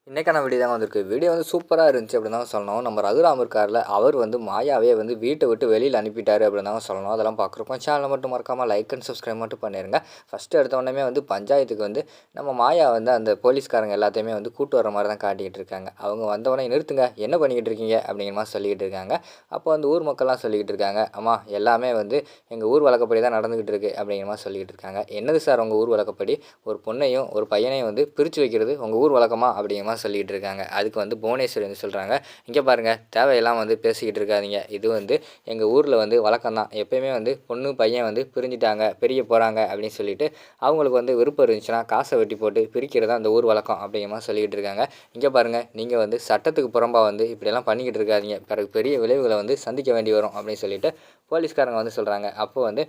இன்னைக்கான வீடியோ தாங்க வந்திருக்கு. வீடியோ வந்து சூப்பரா இருந்துச்சு அப்படின்னு தாங்க சொல்லணும். நம்ம ரகுராம் இருக்கார்ல, அவர் வந்து மாயாவே வந்து வீட்ட விட்டு வெளியில அனுப்பிட்டாரு அப்படின்னு தாங்க சொல்லணும். அதெல்லாம் பார்க்குறப்போ சேனலை மட்டும் மறக்காம லைக் அண்ட் சப்ஸ்கிரைப் மட்டும் பண்ணிருங்க. ஃபர்ஸ்ட் எடுத்த உடனே வந்து பஞ்சாயத்துக்கு வந்து நம்ம மாயா வந்து அந்த போலீஸ்காரங்க எல்லாத்தையுமே வந்து கூட்டு வர மாதிரி தான் காட்டிக்கிட்டு இருக்காங்க. அவங்க வந்தவொடனே நிறுத்துங்க, என்ன பண்ணிக்கிட்டு இருக்கீங்க அப்படிங்கிற மாதிரி சொல்லிக்கிட்டு இருக்காங்க. அப்போ வந்து ஊர் மக்கள்லாம் சொல்லிக்கிட்டு இருக்காங்க, அம்மா எல்லாமே வந்து எங்கள் ஊர் வழக்கப்படி தான் நடந்துக்கிட்டு இருக்கு அப்படிங்கிற மாதிரி சொல்லிக்கிட்டு இருக்காங்க. என்னது சார் உங்கள் ஊர் வழக்கப்படி ஒரு பொண்ணையும் ஒரு பையனையும் வந்து பிரித்து வைக்கிறது உங்கள் ஊர் வழக்கமா அப்படிங்கிற மாதிரி சொல்லிகிட்டு இருக்காங்க. அதுக்கு வந்து புவனேஸ்வரி வந்து சொல்கிறாங்க, இங்கே பாருங்கள் தேவையெல்லாம் வந்து பேசிக்கிட்டு இருக்காதீங்க, இது வந்து எங்கள் ஊரில் வந்து வழக்கம் தான், எப்பயுமே வந்து பொண்ணு பையன் வந்து பிரிஞ்சுட்டாங்க பிரிய போகிறாங்க அப்படின்னு சொல்லிட்டு அவங்களுக்கு வந்து விருப்பம் இருந்துச்சுன்னா காசை வெட்டி போட்டு பிரிக்கிறதா அந்த ஊர் வழக்கம் அப்படிங்கிற மாதிரி சொல்லிக்கிட்டு இருக்காங்க. இங்கே பாருங்கள் நீங்கள் வந்து சட்டத்துக்கு புறம்பாக வந்து இப்படியெல்லாம் பண்ணிக்கிட்டு இருக்காதீங்க, பிறகு பெரிய விளைவுகளை வந்து சந்திக்க வேண்டி வரும் அப்படின்னு சொல்லிட்டு போலீஸ்காரங்க வந்து சொல்கிறாங்க. அப்போ வந்து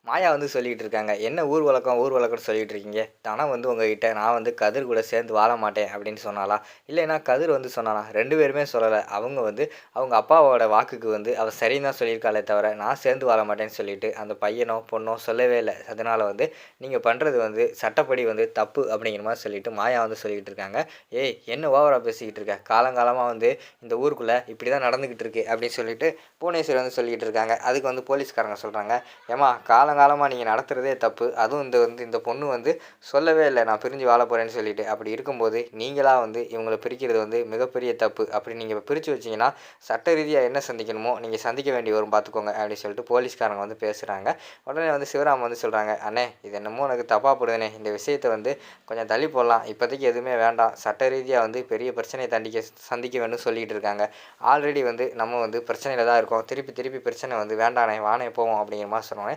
மாயா வந்து சொல்லிக்கிட்டு இருக்காங்க, என்ன ஊர் வழக்கம் ஊர் வழக்கம்னு சொல்லிகிட்டு இருக்கீங்க, தானே வந்து உங்ககிட்ட நான் வந்து கதிர் கூட சேர்ந்து வாழ மாட்டேன் அப்படின்னு சொன்னாலா, இல்லைன்னா கதிர் வந்து சொன்னானா, 2 பேருமே சொல்லலை. அவங்க வந்து அவங்க அப்பாவோட வாக்குக்கு வந்து அவள் சரின்னு தான் சொல்லியிருக்காளே தவிர நான் சேர்ந்து வாழ மாட்டேன்னு சொல்லிட்டு அந்த பையனோ பொண்ணோ சொல்லவே இல்லை. அதனால் வந்து நீங்கள் பண்ணுறது வந்து சட்டப்படி வந்து தப்பு அப்படிங்கிற மாதிரி சொல்லிட்டு மாயா வந்து சொல்லிக்கிட்டு இருக்காங்க. ஏய் என்ன ஓவராக பேசிக்கிட்டு இருக்க, காலங்காலமாக வந்து இந்த ஊருக்குள்ளே இப்படி தான் நடந்துக்கிட்டு இருக்கு அப்படின்னு சொல்லிட்டு புவனேஸ்வரி வந்து சொல்லிக்கிட்டு இருக்காங்க. அதுக்கு வந்து போலீஸ்காரங்க சொல்கிறாங்க, ஏம்மா காலங்காலமாக நீங்கள் நடத்துகிறதே தப்பு, அதுவும் இந்த பொண்ணு வந்து சொல்லவே இல்லை நான் பிரிஞ்சு வாழ போகிறேன்னு சொல்லிட்டு. அப்படி இருக்கும்போது நீங்களாக வந்து இவங்களை பிரிக்கிறது வந்து மிகப்பெரிய தப்பு. அப்படி நீங்கள் பிரித்து வச்சிங்கன்னா சட்ட ரீதியாக என்ன சந்திக்கணுமோ நீங்கள் சந்திக்க வேண்டி வரும் பார்த்துக்கோங்க அப்படின்னு சொல்லிட்டு போலீஸ்காரங்க வந்து பேசுகிறாங்க. உடனே வந்து சிவராம் வந்து சொல்கிறாங்க, அண்ணே இது என்னமோ எனக்கு தப்பாக போடுதுண்ணே, இந்த விஷயத்தை வந்து கொஞ்சம் தள்ளி போடலாம், இப்போதைக்கு எதுவுமே வேண்டாம், சட்ட ரீதியாக வந்து பெரிய பிரச்சனையை சந்திக்க வேண்டும் சொல்லிகிட்டு இருக்காங்க. ஆல்ரெடி வந்து நம்ம வந்து பிரச்சனையில் தான் இருக்கோம், திருப்பி திருப்பி பிரச்சனை வந்து வேண்டானே வானே போவோம் அப்படிங்கிற மாதிரி சொன்னோன்னே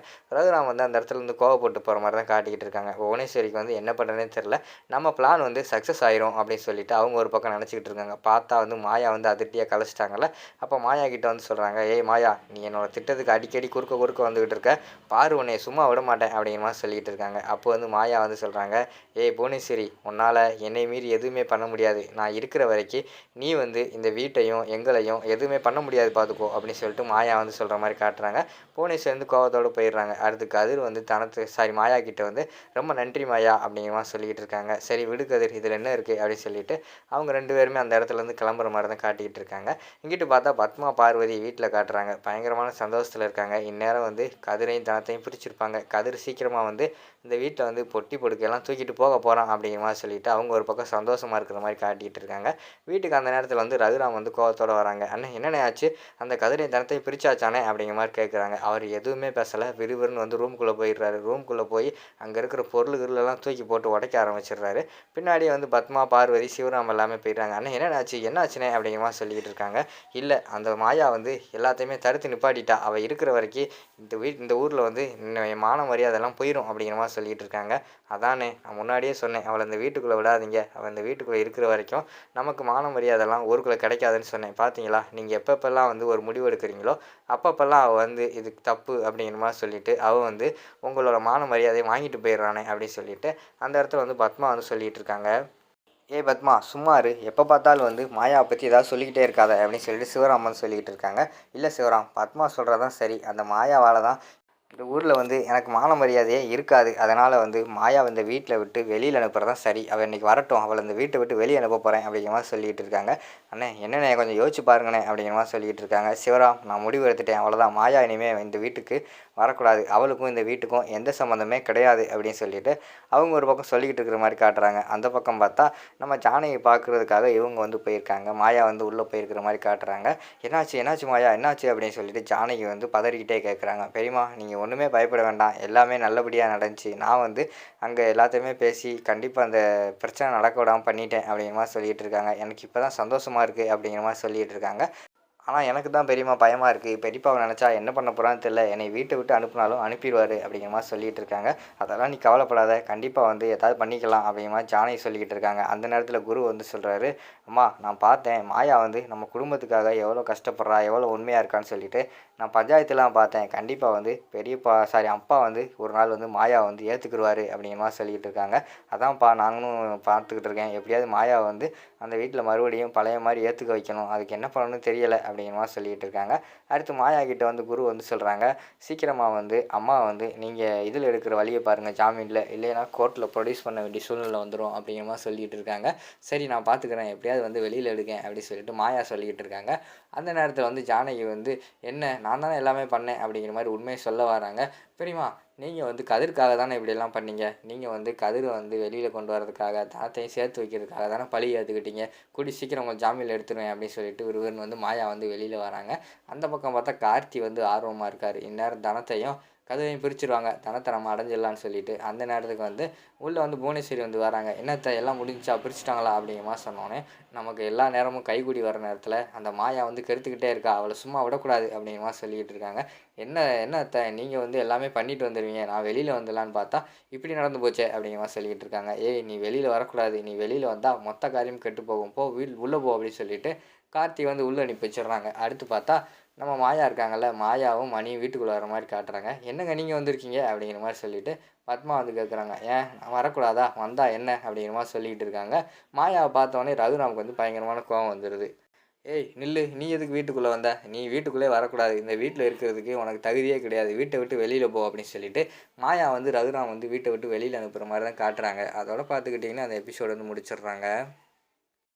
ரகுராம் வந்து அந்த இடத்துல இருந்து கோவப்பட்டு போகிற மாதிரி தான் காட்டிக்கிட்டு இருக்காங்க. புவனேஸ்வரிக்கு வந்து என்ன பண்ணுறதுனே தெரில, நம்ம பிளான் வந்து சக்ஸஸ் ஆயிரும் அப்படின்னு சொல்லிட்டு அவங்க ஒரு பக்கம் நினச்சிக்கிட்டு இருக்காங்க. பார்த்தா வந்து மாயா வந்து அதிர்ச்சியாக கலைச்சிட்டாங்கல்ல. அப்போ மாயா கிட்ட வந்து சொல்கிறாங்க, ஏய் மாயா நீ என்னோட திட்டத்துக்கு அடிக்கடி குறுக்க வந்துக்கிட்டு இருக்க, பாரு உன்னை சும்மா விட மாட்டேன் அப்படிங்கிற மாதிரி சொல்லிகிட்டு இருக்காங்க. அப்போ வந்து மாயா வந்து சொல்கிறாங்க, ஏய் புவனேஸ்வரி உன்னால் என்னை மீறி எதுவுமே பண்ண முடியாது, நான் இருக்கிற வரைக்கும் நீ வந்து இந்த வீட்டையும் எங்களையும் எதுவுமே பண்ண முடியாது பார்த்துக்கோ அப்படின்னு சொல்லிட்டு மாயா வந்து சொல்கிற மாதிரி காட்டுறாங்க. புவனேஸ்வரி வந்து கோவத்தோடு போயிடுறாங்க. அடுத்து கதிர் வந்து மாயா கிட்ட வந்து ரொம்ப நன்றி மாயா அப்படிங்கிற மாதிரி சொல்லிக்கிட்டு இருக்காங்க. சரி விடு கதிர் இதில் என்ன இருக்குது அப்படின்னு சொல்லிட்டு அவங்க 2 பேருமே அந்த இடத்துலேருந்து கிளம்புற மாதிரி தான் காட்டிக்கிட்டு இருக்காங்க. இங்கிட்டு பார்த்தா பத்மா பார்வதி வீட்டில் காட்டுறாங்க, பயங்கரமான சந்தோஷத்தில் இருக்காங்க. இந்நேரம் வந்து கதிரையும் தனத்தையும் பிரிச்சிருப்பாங்க. கதிர் சீக்கிரமாக வந்து இந்த வீட்டில் வந்து பொட்டி பொடுக்கையெல்லாம் தூக்கிட்டு போக போகிறான் அப்படிங்கிற மாதிரி சொல்லிட்டு அவங்க ஒரு பக்கம் சந்தோஷமாக இருக்கிற மாதிரி காட்டிக்கிட்டு இருக்காங்க. வீட்டுக்கு அந்த நேரத்தில் வந்து ரகுராம் வந்து கோவத்தோடு வராங்க. அண்ணன் என்னென்ன ஆச்சு, அந்த கதிரையும் தனத்தையும் பிரிச்சாச்சானே அப்படிங்கிற மாதிரி கேட்குறாங்க. அவர் எதுவுமே பேசலை, விறுவிறுன்னு வந்து ரூம்குள்ளே போயிடுறாரு. ரூம்குள்ளே போய் அங்கே இருக்கிற பொருள்களெல்லாம் தூக்கி போட்டு உடைக்க ஆரம்பிச்சிடுறாரு. பின்னாடியே வந்து பத்மா பார்வதி சிவராம் எல்லாமே போயிடுறாங்க. அண்ணன் என்னாச்சுனே அப்படிங்கிற மாதிரி சொல்லிக்கிட்டு இருக்காங்க. இல்லை அந்த மாயா வந்து எல்லாத்தையுமே தடுத்து நிப்பாட்டிட்டா, அவள் இருக்கிற வரைக்கும் இந்த ஊரில் வந்து என் மான மரியாதைலாம் போயிடும் அப்படிங்கிற மாதிரி சொல்லிகிட்டு இருக்காங்க. அதானே நான் முன்னாடியே சொன்னேன், அவளை இந்த வீட்டுக்குள்ளே விடாதீங்க, அவள் இந்த வீட்டுக்குள்ளே இருக்கிற வரைக்கும் நமக்கு மான மரியாதைலாம் ஊருக்குள்ளே கிடைக்காதுன்னு சொன்னேன். பார்த்தீங்களா நீங்கள் எப்பப்பெல்லாம் வந்து ஒரு முடிவு எடுக்கிறீங்களோ அப்பப்பெல்லாம் அவள் வந்து இது தப்பு அப்படிங்கிற மாதிரி சொல்லிவிட்டு அவள் வந்து உங்களோட மான மரியாதையை வாங்கிட்டு போயிடுறானே அப்படின்னு சொல்லிட்டு அந்த இடத்துல வந்து பத்மா வந்து சொல்லிகிட்டு இருக்காங்க. ஏய் பத்மா சும்மா இரு, எப்போ பார்த்தாலும் வந்து மாயாவை பற்றி ஏதாவது சொல்லிக்கிட்டே இருக்காத அப்படின்னு சொல்லிட்டு சிவராமன் சொல்லிக்கிட்டு இருக்காங்க. இல்லை சிவராம், பத்மா சொல்கிறதான் சரி, அந்த மாயாவால் தான் இந்த ஊரில் வந்து எனக்கு மான மரியாதையே இருக்காது, அதனால் வந்து மாயா இந்த வீட்டில் விட்டு வெளியில் அனுப்புறது தான் சரி, அவள் இன்றைக்கி வரட்டும், அவளை இந்த வீட்டை விட்டு வெளியே அனுப்ப போகிறேன் அப்படிங்கிற மாதிரி சொல்லிகிட்டு இருக்காங்க. அண்ணே என்னண்ணே கொஞ்சம் யோசிச்சு பாருங்கண்ணே அப்படிங்கிற மாதிரி சொல்லிகிட்டு இருக்காங்க. சிவராம் நான் முடிவு எடுத்துட்டேன், அவ்வளோதான், மாயா இனிமேல் இந்த வீட்டுக்கு வரக்கூடாது, அவளுக்கும் இந்த வீட்டுக்கும் எந்த சம்மந்தமே கிடையாது அப்படின்னு சொல்லிட்டு அவங்க ஒரு பக்கம் சொல்லிக்கிட்டு இருக்கிற மாதிரி காட்டுறாங்க. அந்த பக்கம் பார்த்தா நம்ம ஜானகியை பார்க்குறதுக்காக இவங்க வந்து போயிருக்காங்க. மாயா வந்து உள்ளே போயிருக்கிற மாதிரி காட்டுறாங்க. என்னாச்சு மாயா என்னாச்சு அப்படின்னு சொல்லிட்டு ஜானகி வந்து பதறிக்கிட்டே கேட்குறாங்க. பெரியம்மா நீங்கள் ஒன்றுமே பயப்பட வேண்டாம், எல்லாமே நல்லபடியாக நடந்துச்சு, நான் வந்து அங்கே எல்லாத்தையுமே பேசி கண்டிப்பாக அந்த பிரச்சனை நடக்க விடாமல் பண்ணிட்டேன் அப்படிங்கிற மாதிரி சொல்லிகிட்டு இருக்காங்க. எனக்கு இப்போ தான் சந்தோஷமாக இருக்குது அப்படிங்கிற மாதிரி சொல்லிகிட்டு இருக்காங்க. ஆனால் எனக்கு தான் பெரியம்மா பயமாக இருக்குது, பெரியப்பாவை நினச்சா என்ன பண்ண போகிறான்னு தெரில, என்னை வீட்டை விட்டு அனுப்புனாலும் அனுப்பிடுவார் அப்படிங்கிற மாதிரி சொல்லிகிட்டு இருக்காங்க. அதெல்லாம் நீ கவலைப்படாத, கண்டிப்பாக வந்து ஏதாவது பண்ணிக்கலாம் அப்படிங்கிற மாதிரி ஜானகி சொல்லிக்கிட்டு இருக்காங்க. அந்த நேரத்தில் குரு வந்து சொல்கிறாரு, அம்மா நான் பார்த்தேன் மாயா வந்து நம்ம குடும்பத்துக்காக எவ்வளோ கஷ்டப்படுறா, எவ்வளோ உண்மையாக இருக்கான்னு சொல்லிட்டு நான் பஞ்சாயத்துலாம் பார்த்தேன். கண்டிப்பாக வந்து பெரியப்பா அப்பா வந்து ஒரு நாள் வந்து மாயாவை வந்து ஏற்றுக்குருவாரு அப்படிங்கிற மாதிரி சொல்லிக்கிட்டு இருக்காங்க. அதான்ப்பா நாங்களும் பார்த்துக்கிட்டு இருக்கேன். எப்படியாவது மாயாவை வந்து அந்த வீட்டில் மறுபடியும் பழைய மாதிரி ஏற்றுக்க வைக்கணும். அதுக்கு என்ன பண்ணணும்னு தெரியலை அப்படிங்கிற மாதிரி சொல்லிக்கிட்டு இருக்காங்க. அடுத்து மாயா கிட்ட வந்து குரு வந்து சொல்கிறாங்க, சீக்கிரமாக வந்து அம்மா வந்து நீங்கள் இதில் எடுக்கிற வழியை பாருங்கள், ஜாமீனில், இல்லைன்னா கோர்ட்டில் ப்ரொடியூஸ் பண்ண வேண்டிய சூழ்நிலை வந்துடும் அப்படிங்கிற மாதிரி சொல்லிக்கிட்டு இருக்காங்க. சரி நான் பார்த்துக்கிறேன், எப்படியாவது வந்து வெளியில் எடுக்கேன் அப்படின்னு சொல்லிட்டு மாயா சொல்லிக்கிட்டு இருக்காங்க. அந்த நேரத்தில் வந்து ஜானகி வந்து என்ன நான் தானே எல்லாமே பண்ணேன் அப்படிங்கிற மாதிரி உண்மையை சொல்ல வராங்க. பெரியம்மா நீங்கள் வந்து கதிர்க்காக தானே இப்படியெல்லாம் பண்ணீங்க, நீங்கள் வந்து கதிரை வந்து வெளியில் கொண்டு வரதுக்காக தாத்தையும் சேர்த்து வைக்கிறதுக்காக தானே பழி ஏற்றுக்கிட்டீங்க, கூடி சீக்கிரம் உங்கள் ஜாமீனில் எடுத்துருவேன் அப்படின்னு சொல்லிட்டு ஒருவன் வந்து மாயா வந்து வெளியில் வராங்க. அந்த பக்கம் பார்த்தா கார்த்தி வந்து ஆர்வமாக இருக்கார். இந்நேரம் தனத்தையும் கதவையும் பிரிச்சுருவாங்க, தனத்தை நம்ம அடைஞ்சிடலான்னு சொல்லிட்டு. அந்த நேரத்துக்கு வந்து உள்ளே வந்து புவனேஸ்வரி வந்து வராங்க. என்னத்தை எல்லாம் முடிஞ்சா பிரிச்சுட்டாங்களா அப்படிங்கிற மாதிரி சொன்னோன்னே, நமக்கு எல்லா நேரமும் கைகூடி வர நேரத்தில் அந்த மாயா வந்து கெடுத்துக்கிட்டே இருக்கா, அவளை சும்மா விடக்கூடாது அப்படிங்கிற மாதிரி சொல்லிக்கிட்டு இருக்காங்க. என்ன அத்தை நீங்கள் வந்து எல்லாமே பண்ணிட்டு வந்துடுவீங்க, நான் வெளியில் வந்துடலான்னு பார்த்தா இப்படி நடந்து போச்சே அப்படிங்கிற மாதிரி சொல்லிக்கிட்டு இருக்காங்க. ஏய் நீ வெளியில் வரக்கூடாது, நீ வெளியில் வந்தால் மொத்த காரியம் கெட்டு போகும், போ உள்ளே போ அப்படின்னு சொல்லிட்டு கார்த்தி வந்து உள்ளே அனுப்பி வச்சிடுறாங்க. அடுத்து பார்த்தா நம்ம மாயா இருக்காங்கல்ல, மாயாவும் மணியும் வீட்டுக்குள்ளே வர மாதிரி காட்டுறாங்க. என்னங்க நீங்கள் வந்திருக்கீங்க அப்படிங்கிற மாதிரி சொல்லிட்டு பத்மா வந்து கேட்குறாங்க. ஏன் நான் வரக்கூடாதா, வந்தா என்ன அப்படிங்கிற மாதிரி சொல்லிக்கிட்டு இருக்காங்க. மாயாவை பார்த்தோன்னே ரகுராமுக்கு வந்து பயங்கரமான கோவம் வந்துடுது. ஏய் நில்லு, நீ எதுக்கு வீட்டுக்குள்ளே வந்த, நீ வீட்டுக்குள்ளே வரக்கூடாது, இந்த வீட்டில் இருக்கிறதுக்கு உனக்கு தகுதியே கிடையாது, வீட்டை விட்டு வெளியில் போ அப்படின்னு சொல்லிட்டு மாயா வந்து ரகுராம் வந்து வீட்டை விட்டு வெளியில் அனுப்புகிற மாதிரி தான் காட்டுறாங்க. அதோட பார்த்துக்கிட்டிங்கன்னா அந்த எபிசோடு வந்து முடிச்சிடுறாங்க.